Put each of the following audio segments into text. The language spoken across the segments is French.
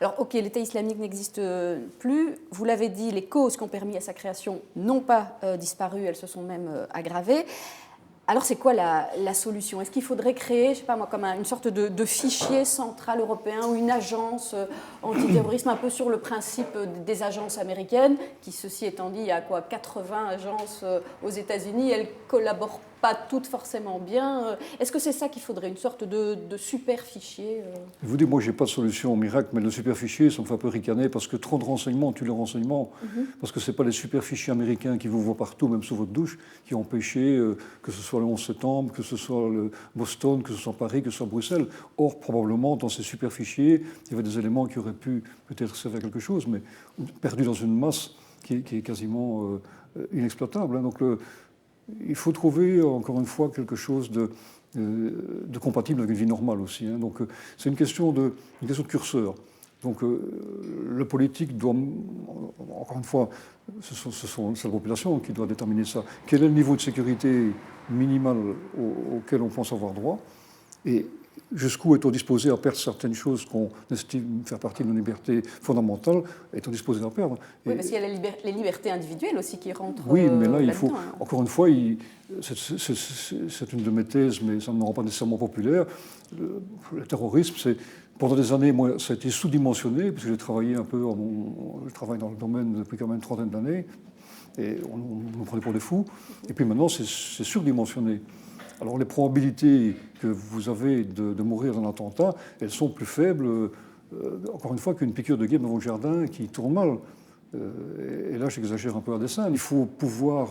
Alors, ok, l'État islamique n'existe plus. Vous l'avez dit, les causes qui ont permis à sa création n'ont pas disparu, elles se sont même aggravées. Alors, c'est quoi la solution? Est-ce qu'il faudrait créer, je ne sais pas moi, comme une sorte de fichier central européen ou une agence antiterrorisme, un peu sur le principe des agences américaines, qui, ceci étant dit, il y a quoi, 80 agences aux États-Unis, elles ne collaborent pas toutes forcément bien. Est-ce que c'est ça qu'il faudrait, une sorte de super fichier Je vous dis, moi, je n'ai pas de solution miracle, mais le super fichier, ça me fait un peu ricaner, parce que trop de renseignements tue les renseignements. Parce que ce n'est pas les super fichiers américains qui vous voient partout, même sous votre douche, qui ont empêché que ce soit le 11 septembre, que ce soit le Boston, que ce soit Paris, que ce soit Bruxelles. Or, probablement, dans ces super fichiers, il y avait des éléments qui auraient pu peut-être servir à quelque chose, mais perdus dans une masse qui est quasiment inexploitable. Hein. Donc, il faut trouver, encore une fois, quelque chose de compatible avec une vie normale aussi. Hein. Donc, c'est une question de curseur. Donc, le politique doit, encore une fois, c'est la population qui doit déterminer ça. Quel est le niveau de sécurité minimal auquel on pense avoir droit et jusqu'où est-on disposé à perdre certaines choses qu'on estime faire partie de nos libertés fondamentales, est-on disposé à perdre? Oui, parce qu'il y a les libertés individuelles aussi qui rentrent oui, mais là, il faut, hein. encore une fois, c'est une de mes thèses, mais ça ne me rend pas nécessairement populaire. Le terrorisme, pendant des années, moi, ça a été sous-dimensionné, parce que j'ai travaillé un peu, je travaille dans le domaine depuis quand même une trentaine d'années, et on nous prenait pour des fous. Et puis maintenant, c'est surdimensionné. Alors les probabilités que vous avez de mourir d'un attentat, elles sont plus faibles, encore une fois, qu'une piqûre de guêpe dans votre jardin qui tourne mal. Et là, j'exagère un peu à dessein. Il faut pouvoir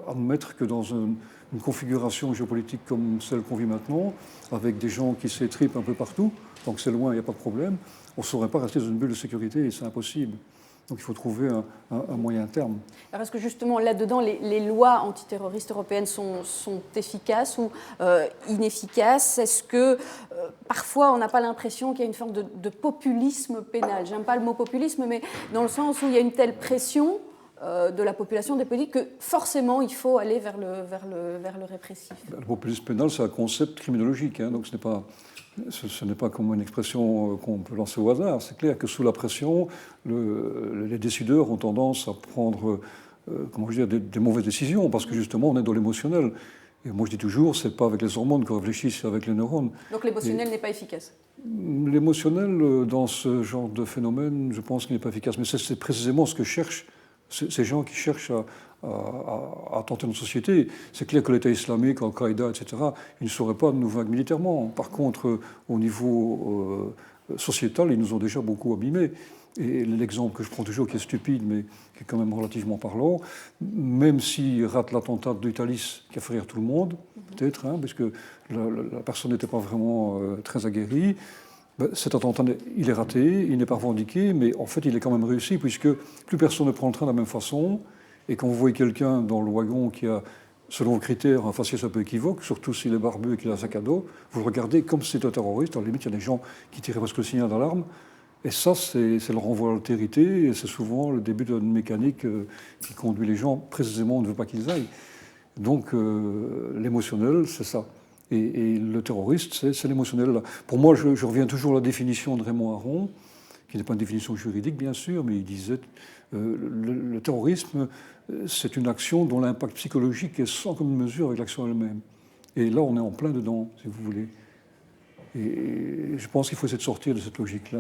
admettre que dans une configuration géopolitique comme celle qu'on vit maintenant, avec des gens qui s'étripent un peu partout, tant que c'est loin, il n'y a pas de problème, on ne saurait pas rester dans une bulle de sécurité et c'est impossible. Donc il faut trouver un moyen terme. Alors est-ce que justement là-dedans, les lois antiterroristes européennes sont efficaces ou inefficaces? Est-ce que parfois on n'a pas l'impression qu'il y a une forme de populisme pénal? J'aime pas le mot populisme, mais dans le sens où il y a une telle pression de la population, des politiques, que forcément il faut aller vers le répressif. Le populisme pénal, c'est un concept criminologique, hein, donc ce n'est pas comme une expression qu'on peut lancer au hasard. C'est clair que sous la pression, les décideurs ont tendance à prendre des mauvaises décisions, parce que justement, on est dans l'émotionnel. Et moi, je dis toujours, c'est pas avec les hormones qu'on réfléchit, c'est avec les neurones. Donc l'émotionnel n'est pas efficace? L'émotionnel, dans ce genre de phénomène, je pense qu'il n'est pas efficace. Mais c'est précisément ce que cherchent ces gens qui cherchent à tenter notre société. C'est clair que l'État islamique, Al-Qaïda, etc., ils ne sauraient pas nous vaincre militairement. Par contre, au niveau sociétal, ils nous ont déjà beaucoup abîmés. Et l'exemple que je prends toujours, qui est stupide, mais qui est quand même relativement parlant, même s'il rate l'attentat d'Italie, qui a fait rire tout le monde, peut-être, hein, parce que la personne n'était pas vraiment très aguerrie, cet attentat, il est raté, il n'est pas revendiqué, mais en fait, il est quand même réussi, puisque plus personne ne prend le train de la même façon. Et quand vous voyez quelqu'un dans le wagon qui a, selon vos critères, un faciès un peu équivoque, surtout s'il est barbu et qu'il a un sac à dos, vous le regardez comme si c'était un terroriste. À la limite, il y a des gens qui tiraient presque le signal d'alarme. Et ça, c'est le renvoi à l'altérité, et c'est souvent le début d'une mécanique qui conduit les gens, précisément, on ne veut pas qu'ils aillent. Donc, l'émotionnel, c'est ça. Et le terroriste, c'est l'émotionnel. Pour moi, je reviens toujours à la définition de Raymond Aron, qui n'est pas une définition juridique, bien sûr, mais il disait le terrorisme, c'est une action dont l'impact psychologique est sans commune mesure avec l'action elle-même. Et là, on est en plein dedans, si vous voulez. Et je pense qu'il faut essayer de sortir de cette logique-là.